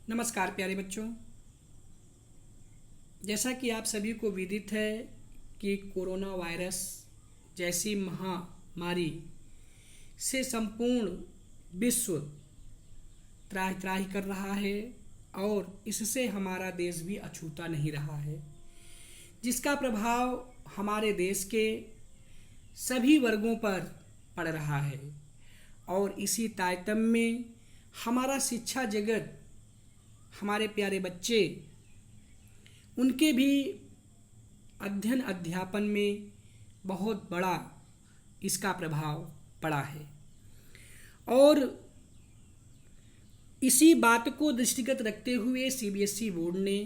नमस्कार प्यारे बच्चों। जैसा कि आप सभी को विदित है कि कोरोना वायरस जैसी महामारी से संपूर्ण विश्व त्राहि त्राहि कर रहा है और इससे हमारा देश भी अछूता नहीं रहा है, जिसका प्रभाव हमारे देश के सभी वर्गों पर पड़ रहा है। और इसी तारतम्य में हमारा शिक्षा जगत, हमारे प्यारे बच्चे, उनके भी अध्ययन अध्यापन में बहुत बड़ा इसका प्रभाव पड़ा है। और इसी बात को दृष्टिगत रखते हुए सीबीएसई बोर्ड ने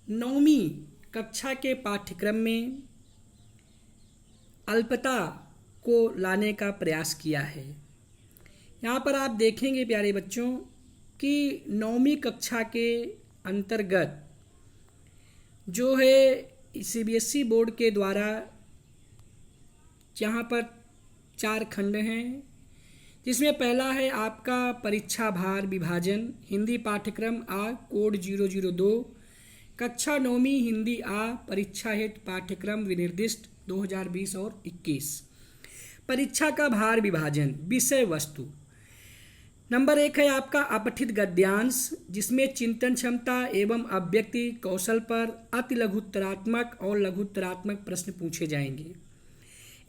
9वीं कक्षा के पाठ्यक्रम में अल्पता को लाने का प्रयास किया है। यहाँ पर आप देखेंगे प्यारे बच्चों कि 9वीं कक्षा के अंतर्गत जो है सीबीएसई बोर्ड के द्वारा यहाँ पर 4 खंड हैं, जिसमें पहला है आपका परीक्षा भार विभाजन, हिंदी पाठ्यक्रम आ कोड 002, कक्षा 9वीं हिंदी आ परीक्षा हेतु पाठ्यक्रम विनिर्दिष्ट 2020 और 21। परीक्षा का भार विभाजन, विषय वस्तु नंबर 1 है आपका अपठित गद्यांश, जिसमें चिंतन क्षमता एवं अभिव्यक्ति कौशल पर अति लघुत्तरात्मक और लघुत्तरात्मक प्रश्न पूछे जाएंगे।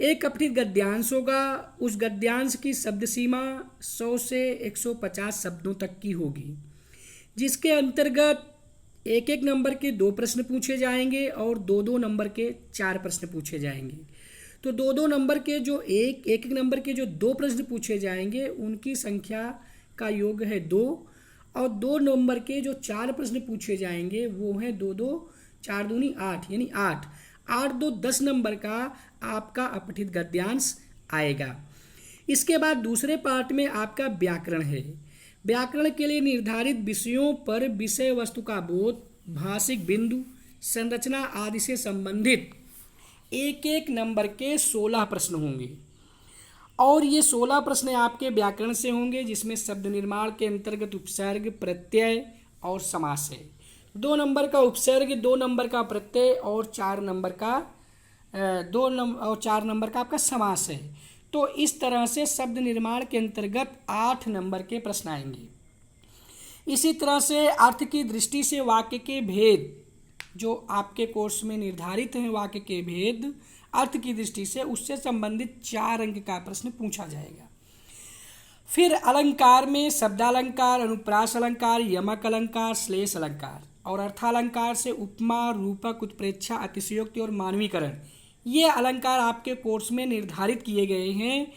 एक अपठित गद्यांश होगा, उस गद्यांश की शब्द सीमा 100 से 150 शब्दों तक की होगी, जिसके अंतर्गत एक एक नंबर के 2 प्रश्न पूछे जाएंगे और 2-2 नंबर के 4 प्रश्न पूछे जाएंगे। तो 2-2 नंबर के जो एक नंबर के जो 2 प्रश्न पूछे जाएंगे उनकी संख्या का योग है 2, और 2 नंबर के जो 4 प्रश्न पूछे जाएंगे वो है 2-2 4 दूनी 8, यानी 8 2 10 नंबर का आपका अपठित गद्यांश आएगा। इसके बाद दूसरे पार्ट में आपका व्याकरण है। व्याकरण के लिए निर्धारित विषयों पर विषय वस्तु का बोध, भाषिक बिंदु, संरचना आदि से संबंधित एक नंबर के 16 प्रश्न होंगे। और ये 16 प्रश्न आपके व्याकरण से होंगे, जिसमें शब्द निर्माण के अंतर्गत उपसर्ग, प्रत्यय और समास है। 2 नंबर का उपसर्ग, 2 नंबर का प्रत्यय और 4 नंबर का 4 नंबर का आपका समास है। तो इस तरह से शब्द निर्माण के अंतर्गत 8 नंबर के प्रश्न आएंगे। इसी तरह से अर्थ की दृष्टि से वाक्य के भेद, जो आपके कोर्स में निर्धारित हैं, वाक्य के भेद अर्थ की दृष्टि से, उससे संबंधित 4 अंक का प्रश्न पूछा जाएगा। फिर अलंकार में शब्दालंकार, अनुप्रास अलंकार, यमक अलंकार, श्लेष अलंकार, और अर्थालंकार से उपमा, रूपक, उत्प्रेक्षा, अतिशयोक्ति और मानवीकरण, ये अलंकार आपके कोर्स में निर्धारित किए गए हैं,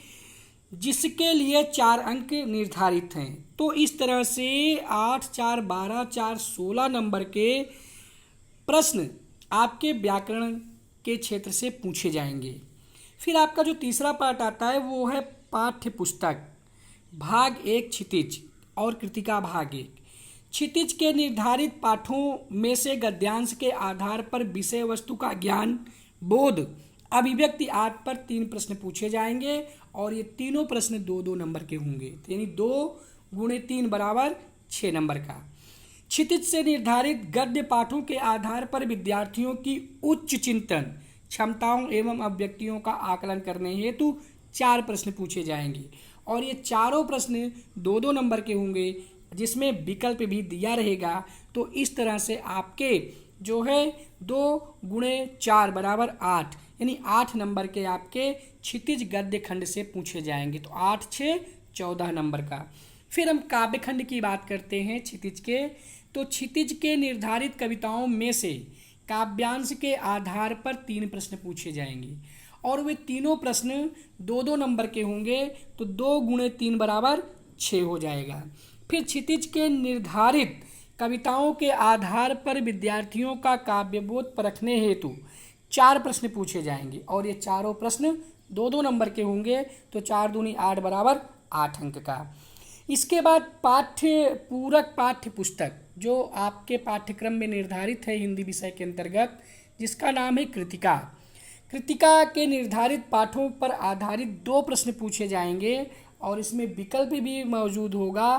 जिसके लिए 4 अंक निर्धारित हैं। तो इस तरह से 8, 4, 12, 4, 16 नंबर के प्रश्न आपके व्याकरण के क्षेत्र से पूछे जाएंगे। फिर आपका जो तीसरा पार्ट आता है वो है पाठ्य पुस्तक भाग 1 क्षितिज और कृतिका भाग 1। क्षितिज के निर्धारित पाठों में से गद्यांश के आधार पर विषय वस्तु का ज्ञान, बोध, अभिव्यक्ति आदि पर 3 प्रश्न पूछे जाएंगे, और ये तीनों प्रश्न 2-2 नंबर के होंगे, यानी 2 × 3 = 6 नंबर का। क्षितिज से निर्धारित गद्य पाठों के आधार पर विद्यार्थियों की उच्च चिंतन क्षमताओं एवं अभिव्यक्तियों का आकलन करने हेतु 4 प्रश्न पूछे जाएंगे, और ये चारों प्रश्न 2-2 नंबर के होंगे, जिसमें विकल्प भी दिया रहेगा। तो इस तरह से आपके जो है 2 × 4 = 8, यानी 8 नंबर के आपके क्षितिज गद्य खंड से पूछे जाएंगे। तो 8, 6, 14 नंबर का। फिर हम काव्य खंड की बात करते हैं क्षितिज के। तो क्षितिज के निर्धारित कविताओं में से काव्यांश के आधार पर 3 प्रश्न पूछे जाएंगे, और वे तीनों प्रश्न 2-2 नंबर के होंगे। तो 2 × 3 = 6 हो जाएगा। फिर क्षितिज के निर्धारित कविताओं के आधार पर विद्यार्थियों का काव्यबोध परखने हेतु 4 प्रश्न पूछे जाएंगे, और ये चारों प्रश्न 2-2 नंबर के होंगे। तो 4 दूनी 8 = 8 अंक का। इसके बाद पूरक पाठ्य पुस्तक, जो आपके पाठ्यक्रम में निर्धारित है हिंदी विषय के अंतर्गत, जिसका नाम है कृतिका। कृतिका के निर्धारित पाठों पर आधारित 2 प्रश्न पूछे जाएंगे, और इसमें विकल्प भी मौजूद होगा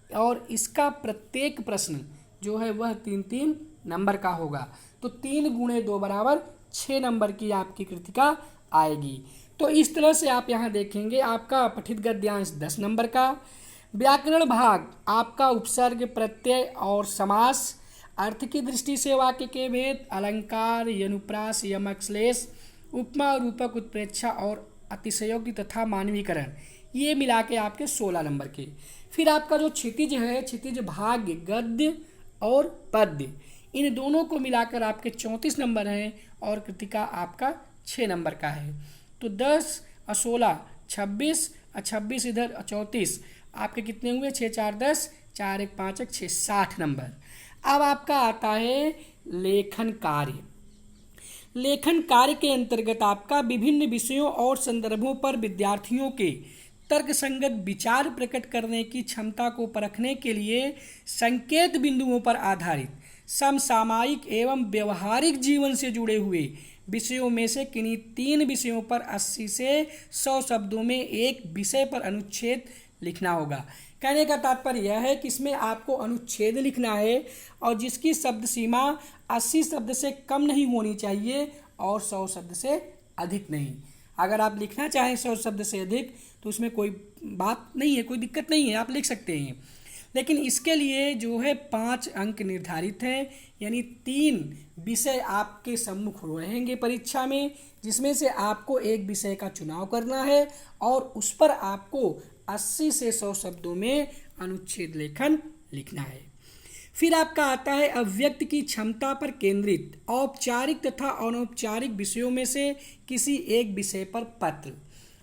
और इसका प्रत्येक प्रश्न जो है वह 3-3 नंबर का होगा। तो 3 × 2 = 6 नंबर की आपकी कृतिका आएगी। तो इस तरह से आप यहाँ देखेंगे आपका पठित गद्यांश 10 नंबर का, व्याकरण भाग आपका उपसर्ग, प्रत्यय और समास, अर्थ की दृष्टि से वाक्य के भेद, अलंकार, यनुप्रास, यमक, श्लेष, उपमा, रूपक, उत्प्रेक्षा और अतिशयोक्ति तथा मानवीकरण, ये मिला के आपके 16 नंबर के। फिर आपका जो क्षितिज है, क्षितिज भाग, गद्य और पद्य, इन दोनों को मिलाकर आपके 34 नंबर हैं और कृतिका आपका 6 नंबर का है। तो 10 और 16 26 और 26 इधर 34, आपके कितने हुए? 6 4 10, 4 1 5 1 6 60 नंबर। अब आपका आता है लेखन कार्य। लेखन कार्य के अंतर्गत आपका विभिन्न विषयों और संदर्भों पर विद्यार्थियों के तर्कसंगत विचार प्रकट करने की क्षमता को परखने के लिए संकेत बिंदुओं पर आधारित समसामयिक एवं व्यवहारिक जीवन से जुड़े हुए विषयों में से किन्हीं 3 विषयों पर 80 से 100 शब्दों में एक विषय पर अनुच्छेद लिखना होगा। कहने का तात्पर्य यह है कि इसमें आपको अनुच्छेद लिखना है और जिसकी शब्द सीमा 80 शब्द से कम नहीं होनी चाहिए और 100 शब्द से अधिक नहीं। अगर आप लिखना चाहें 100 शब्द से अधिक तो उसमें कोई बात नहीं है, कोई दिक्कत नहीं है, आप लिख सकते हैं। लेकिन इसके लिए जो है 5 अंक निर्धारित हैं, यानी 3 विषय आपके सम्मुख रहेंगे परीक्षा में, जिसमें से आपको एक विषय का चुनाव करना है और उस पर आपको 80 से 100 शब्दों में अनुच्छेद लेखन लिखना है। फिर आपका आता है अभिव्यक्ति की क्षमता पर केंद्रित औपचारिक तथा अनौपचारिक विषयों में से किसी एक विषय पर पत्र।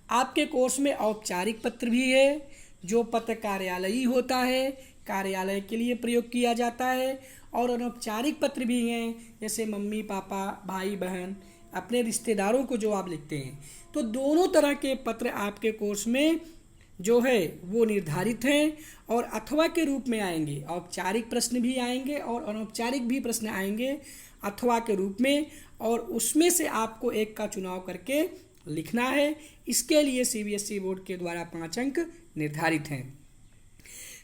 आपके कोर्स में औपचारिक पत्र भी है, जो पत्र कार्यालयी होता है, कार्यालय के लिए प्रयोग किया जाता है, और अनौपचारिक पत्र भी हैं, जैसे मम्मी पापा, भाई बहन, अपने रिश्तेदारों को जो आप लिखते हैं। तो दोनों तरह के पत्र आपके कोर्स में जो है वो निर्धारित हैं और अथवा के रूप में आएंगे। औपचारिक प्रश्न भी आएंगे और अनौपचारिक भी प्रश्न आएंगे अथवा के रूप में, और उसमें से आपको एक का चुनाव करके लिखना है। इसके लिए CBSE बोर्ड के द्वारा 5 अंक निर्धारित हैं।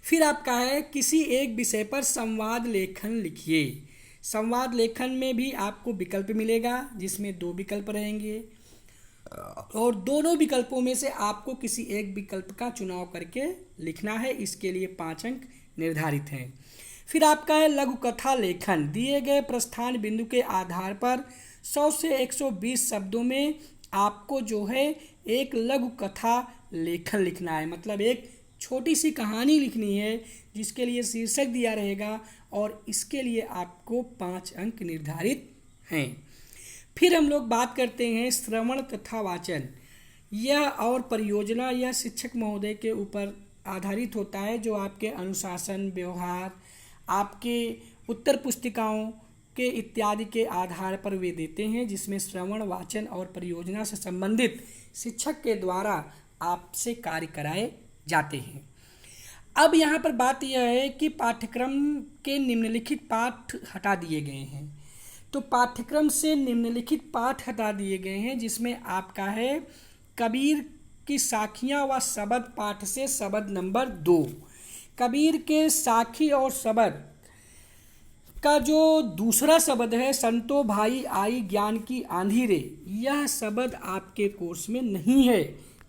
फिर आपका है किसी एक विषय पर संवाद लेखन लिखिए। संवाद लेखन में भी आपको विकल्प मिलेगा, जिसमें 2 विकल्प रहेंगे और दोनों विकल्पों में से आपको किसी एक विकल्प का चुनाव करके लिखना है। इसके लिए 5 अंक निर्धारित हैं। फिर आपका है लघु कथा लेखन। दिए गए प्रस्थान बिंदु के आधार पर 100 से 120 शब्दों में आपको जो है एक लघु कथा लेखन लिखना है, मतलब एक छोटी सी कहानी लिखनी है, जिसके लिए शीर्षक दिया रहेगा और इसके लिए आपको 5 अंक निर्धारित हैं। फिर हम लोग बात करते हैं श्रवण तथा वाचन। यह और परियोजना यह शिक्षक महोदय के ऊपर आधारित होता है, जो आपके अनुशासन, व्यवहार, आपके उत्तर पुस्तिकाओं के इत्यादि के आधार पर वे देते हैं, जिसमें श्रवण, वाचन और परियोजना से संबंधित शिक्षक के द्वारा आपसे कार्य कराए जाते हैं। अब यहाँ पर बात यह है कि पाठ्यक्रम के निम्नलिखित पाठ हटा दिए गए हैं। तो पाठ्यक्रम से निम्नलिखित पाठ हटा दिए गए हैं, जिसमें आपका है कबीर की साखियाँ व शब्द पाठ से शब्द नंबर 2। कबीर के साखी और शब्द का जो दूसरा शब्द है, संतो भाई आई ज्ञान की आंधी रे, यह शब्द आपके कोर्स में नहीं है।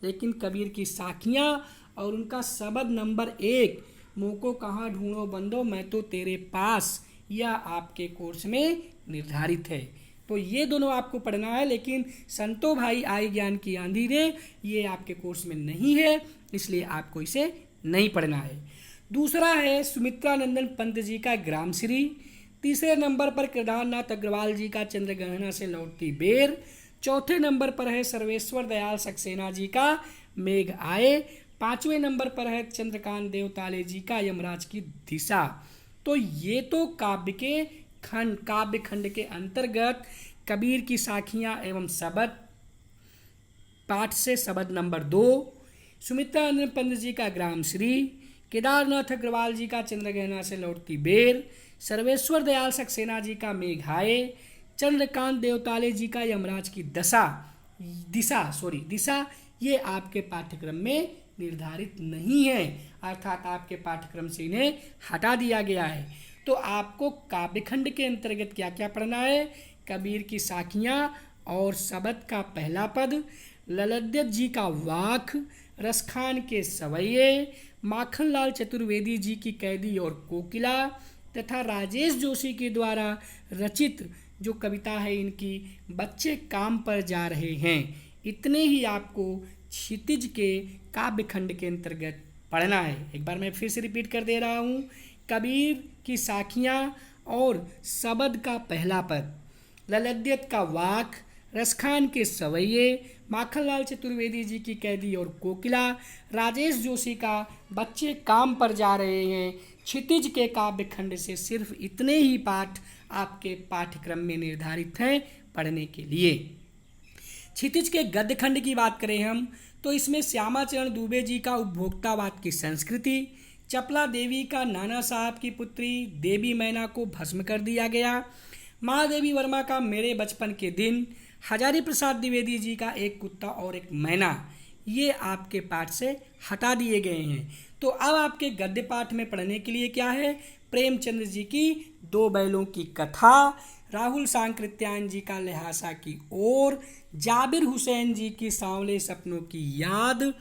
लेकिन कबीर की साखियाँ और उनका शब्द नंबर 1, मोको कहाँ ढूंढो बंदो मैं तो तेरे पास, यह आपके कोर्स में निर्धारित है। तो ये दोनों आपको पढ़ना है, लेकिन संतो भाई आई ज्ञान की आंधी रे ये आपके कोर्स में नहीं है, इसलिए आपको इसे नहीं पढ़ना है। दूसरा है सुमित्रानंदन पंत जी का ग्रामश्री। तीसरे नंबर पर केदारनाथ अग्रवाल जी का चंद्रग्रहण से लौटती बेर। चौथे नंबर पर है सर्वेश्वर दयाल सक्सेना जी का मेघ आए। 5वें नंबर पर है चंद्रकांत देवताले जी का यमराज की दिशा। तो ये तो काव्य खंड के अंतर्गत कबीर की साखियाँ एवं शब्द पाठ से शब्द नंबर 2, सुमित्रानंद पंत जी का ग्रामश्री, केदारनाथ अग्रवाल जी का चंद्रग्रहण से लौटती बेर, सर्वेश्वर दयाल सक्सेना जी का मेघाए, चंद्रकांत देवताले जी का यमराज की दिशा, ये आपके पाठ्यक्रम में निर्धारित नहीं है। अर्थात आपके पाठ्यक्रम से इन्हें हटा दिया गया है। तो आपको काव्यखंड के अंतर्गत क्या क्या पढ़ना है? कबीर की साखियाँ और शबद का पहला पद, ललद्यत जी का वाक, रसखान के सवैये, माखनलाल चतुर्वेदी जी की कैदी और कोकिला तथा राजेश जोशी के द्वारा रचित जो कविता है इनकी बच्चे काम पर जा रहे हैं। इतने ही आपको क्षितिज के काव्यखंड के अंतर्गत पढ़ना है। एक बार मैं फिर से रिपीट कर दे रहा हूँ। कबीर की साखियाँ और शबद का पहला पद, ललद्यत का वाक, रसखान के सवैये, माखनलाल चतुर्वेदी जी की कैदी और कोकिला, राजेश जोशी का बच्चे काम पर जा रहे हैं। क्षितिज के काव्यखंड से सिर्फ इतने ही पाठ आपके पाठ्यक्रम में निर्धारित हैं पढ़ने के लिए। क्षितिज के गद्यखंड की बात करें हम तो इसमें श्यामाचरण दुबे जी का उपभोक्तावाद की संस्कृति, चपला देवी का नाना साहब की पुत्री देवी मैना को भस्म कर दिया गया, महादेवी वर्मा का मेरे बचपन के दिन, हजारी प्रसाद द्विवेदी जी का एक कुत्ता और एक मैना, ये आपके पाठ से हटा दिए गए हैं। तो अब आपके गद्य पाठ में पढ़ने के लिए क्या है? प्रेमचंद्र जी की दो बैलों की कथा, राहुल सांकृत्यायन जी का लिहासा की ओर, जाबिर हुसैन जी की सांवले सपनों की याद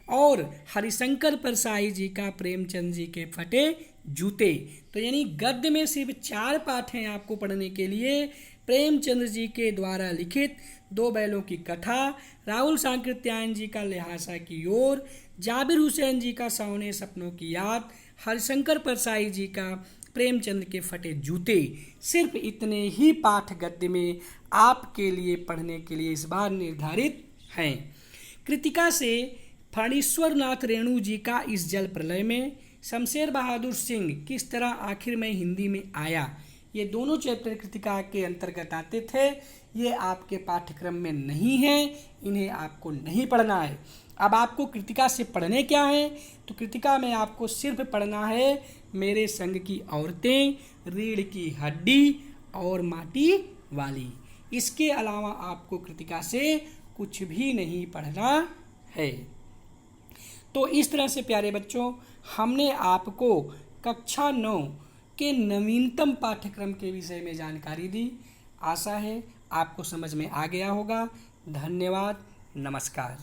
और हरिशंकर परसाई जी का प्रेमचंद जी के फटे जूते। तो यानी गद्य में सिर्फ 4 पाठ हैं आपको पढ़ने के लिए। प्रेमचंद्र जी के द्वारा लिखित दो बैलों की कथा, राहुल सांकृत्यायन जी का लिहासा की ओर, जाबिर हुसैन जी का सांवले सपनों की याद, हरिशंकर परसाई जी का प्रेमचंद के फटे जूते। सिर्फ इतने ही पाठ गद्य में आपके लिए पढ़ने के लिए इस बार निर्धारित हैं। कृतिका से फणीश्वर नाथ रेणु जी का इस जल प्रलय में, शमशेर बहादुर सिंह किस तरह आखिर में हिंदी में आया, ये दोनों चैप्टर कृतिका के अंतर्गत आते थे। ये आपके पाठ्यक्रम में नहीं है, इन्हें आपको नहीं पढ़ना है। अब आपको कृतिका से पढ़ने क्या है? तो कृतिका में आपको सिर्फ पढ़ना है मेरे संग की औरतें, रीढ़ की हड्डी और माटी वाली। इसके अलावा आपको कृतिका से कुछ भी नहीं पढ़ना है। तो इस तरह से प्यारे बच्चों, हमने आपको कक्षा 9 के नवीनतम पाठ्यक्रम के विषय में जानकारी दी। आशा है आपको समझ में आ गया होगा। धन्यवाद, नमस्कार।